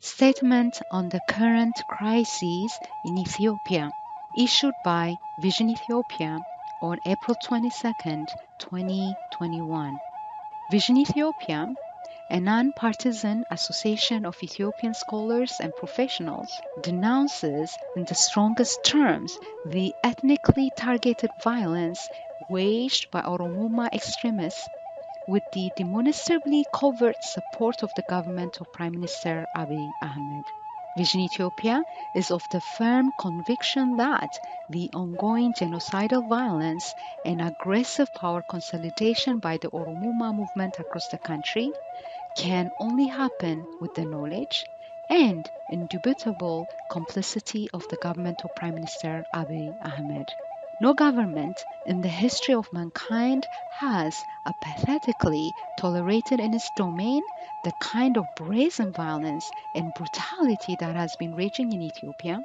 Statement on the Current Crises in Ethiopia, issued by Vision Ethiopia on April 22, 2021. Vision Ethiopia, a non-partisan association of Ethiopian scholars and professionals, denounces in the strongest terms the ethnically targeted violence waged by Oromoma extremists with the demonstrably covert support of the government of Prime Minister Abiy Ahmed. Vision Ethiopia is of the firm conviction that the ongoing genocidal violence and aggressive power consolidation by the Oromoma movement across the country can only happen with the knowledge and indubitable complicity of the government of Prime Minister Abiy Ahmed. No government in the history of mankind has apathetically tolerated in its domain the kind of brazen violence and brutality that has been raging in Ethiopia,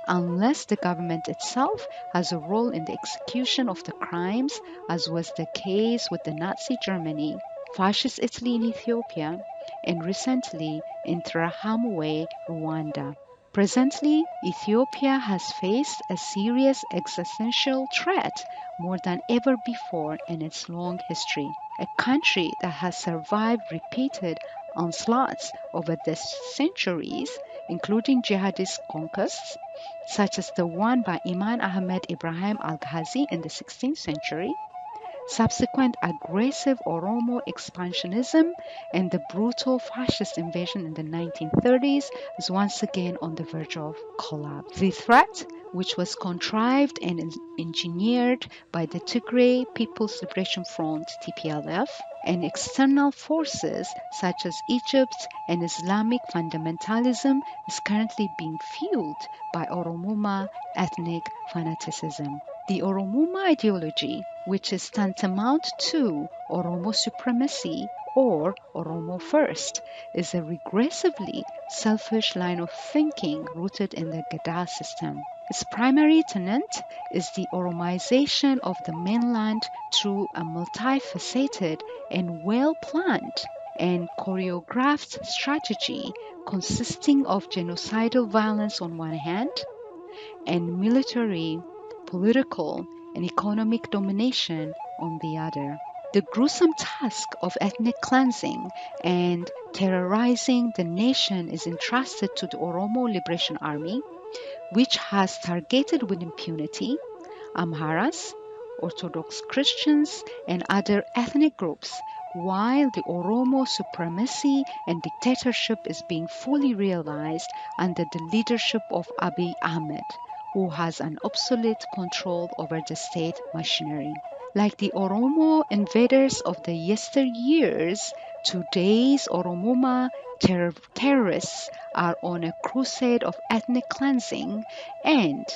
unless the government itself has a role in the execution of the crimes, as was the case with the Nazi Germany, Fascist Italy in Ethiopia, and recently in Interahamwe, Rwanda. Presently, Ethiopia has faced a serious existential threat more than ever before in its long history. A country that has survived repeated onslaughts over the centuries, including jihadist conquests, such as the one by Imam Ahmed Ibrahim al-Ghazi in the 16th century, subsequent aggressive Oromo expansionism, and the brutal fascist invasion in the 1930s is once again on the verge of collapse. The threat, which was contrived and engineered by the Tigray People's Liberation Front (TPLF) and external forces such as Egypt and Islamic fundamentalism, is currently being fueled by Oromoma ethnic fanaticism. The Oromoma ideology, which is tantamount to Oromo supremacy or Oromo first, is a regressively selfish line of thinking rooted in the Gada system. Its primary tenet is the Oromization of the mainland through a multifaceted and well-planned and choreographed strategy consisting of genocidal violence on one hand and military, political, and economic domination on the other. The gruesome task of ethnic cleansing and terrorizing the nation is entrusted to the Oromo Liberation Army, which has targeted with impunity Amharas, Orthodox Christians, and other ethnic groups, while the Oromo supremacy and dictatorship is being fully realized under the leadership of Abiy Ahmed, who has an absolute control over the state machinery. Like the Oromo invaders of the yesteryears, today's Oromoma terrorists are on a crusade of ethnic cleansing and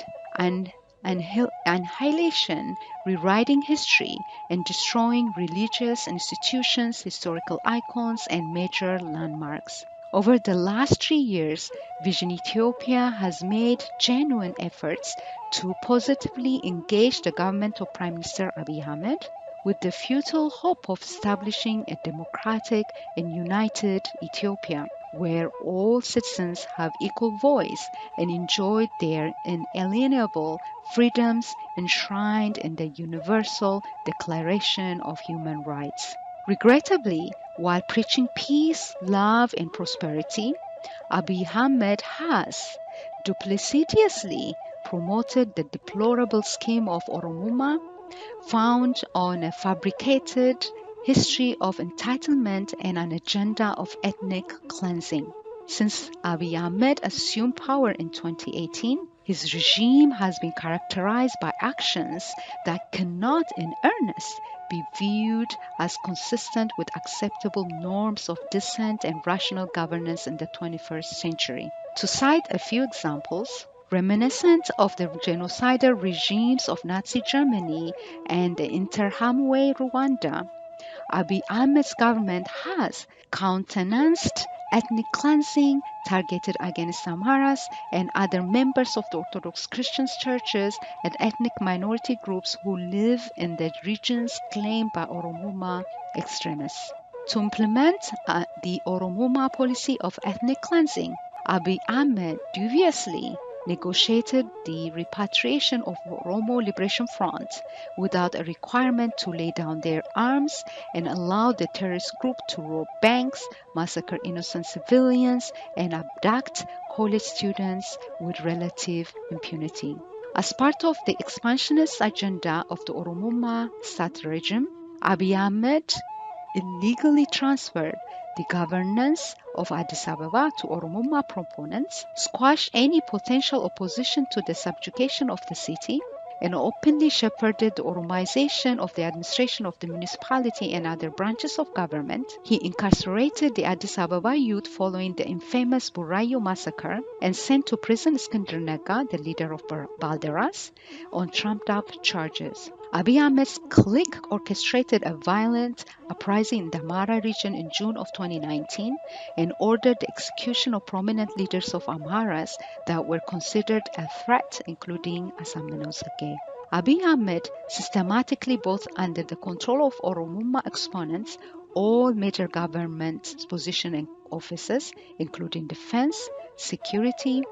annihilation, rewriting history, and destroying religious institutions, historical icons, and major landmarks. Over the last 3 years, Vision Ethiopia has made genuine efforts to positively engage the government of Prime Minister Abiy Ahmed with the futile hope of establishing a democratic and united Ethiopia, where all citizens have equal voice and enjoy their inalienable freedoms enshrined in the Universal Declaration of Human Rights. Regrettably, while preaching peace, love, and prosperity, Abiy Ahmed has duplicitously promoted the deplorable scheme of Oromoma, found on a fabricated history of entitlement and an agenda of ethnic cleansing. Since Abiy Ahmed assumed power in 2018, his regime has been characterized by actions that cannot in earnest be viewed as consistent with acceptable norms of decent and rational governance in the 21st century. To cite a few examples, reminiscent of the genocidal regimes of Nazi Germany and the Interahamwe Rwanda, Abiy Ahmed's government has countenanced ethnic cleansing targeted against Amharas and other members of the Orthodox Christian churches and ethnic minority groups who live in the regions claimed by Oromoma extremists. To implement the Oromoma policy of ethnic cleansing, Abiy Ahmed deviously negotiated the repatriation of Oromo Liberation Front without a requirement to lay down their arms and allowed the terrorist group to rob banks, massacre innocent civilians, and abduct college students with relative impunity. As part of the expansionist agenda of the Oromoma state regime, Abiy Ahmed illegally transferred the governance of Addis Ababa to Oromoma proponents, squashed any potential opposition to the subjugation of the city, and openly shepherded the Oromization of the administration of the municipality and other branches of government. He incarcerated the Addis Ababa youth following the infamous Burayo massacre and sent to prison Iskandar Nega, the leader of Balderas, on trumped-up charges. Abiy Ahmed's clique orchestrated a violent uprising in the Amhara region in June of 2019 and ordered the execution of prominent leaders of Amharas that were considered a threat, including Asamoah Sage. Abiy Ahmed systematically, both under the control of Oromuma exponents, all major government positions and offices, including defense, security,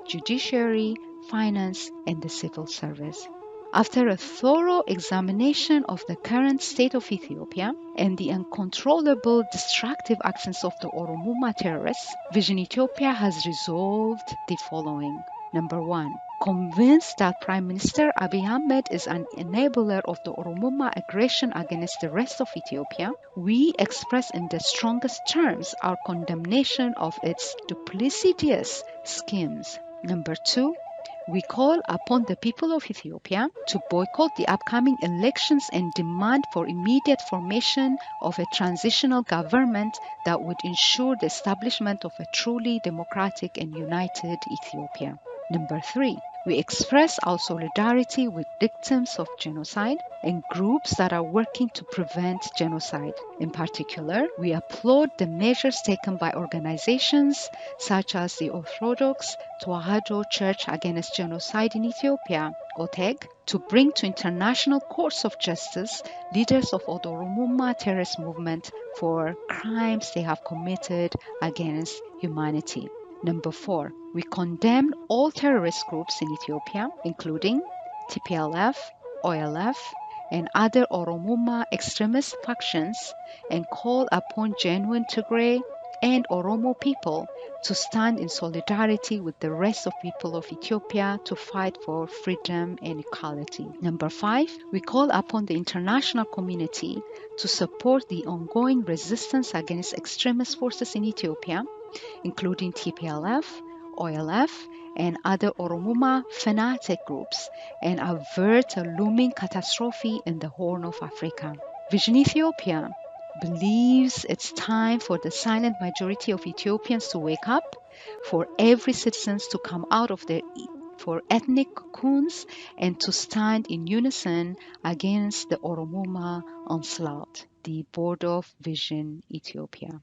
judiciary, finance, and the civil service. After a thorough examination of the current state of Ethiopia and the uncontrollable destructive actions of the Oromuma terrorists, Vision Ethiopia has resolved the following. Number one, convinced that Prime Minister Abiy Ahmed is an enabler of the Oromoma aggression against the rest of Ethiopia, we express in the strongest terms our condemnation of its duplicitous schemes. Number two, we call upon the people of Ethiopia to boycott the upcoming elections and demand for immediate formation of a transitional government that would ensure the establishment of a truly democratic and united Ethiopia. Number three, we express our solidarity with victims of genocide and groups that are working to prevent genocide. In particular, we applaud the measures taken by organizations such as the Orthodox Tewahedo Church Against Genocide in Ethiopia, OTEG, to bring to international courts of justice leaders of the Oromoma terrorist movement for crimes they have committed against humanity. Number four, we condemn all terrorist groups in Ethiopia, including TPLF, OLF, and other Oromoma extremist factions, and call upon genuine Tigray and Oromo people to stand in solidarity with the rest of people of Ethiopia to fight for freedom and equality. Number five, we call upon the international community to support the ongoing resistance against extremist forces in Ethiopia, including TPLF, OLF, and other Oromoma fanatic groups, and avert a looming catastrophe in the Horn of Africa. Vision Ethiopia believes it's time for the silent majority of Ethiopians to wake up, for every citizen to come out of their for ethnic cocoons and to stand in unison against the Oromoma onslaught. The Board of Vision Ethiopia.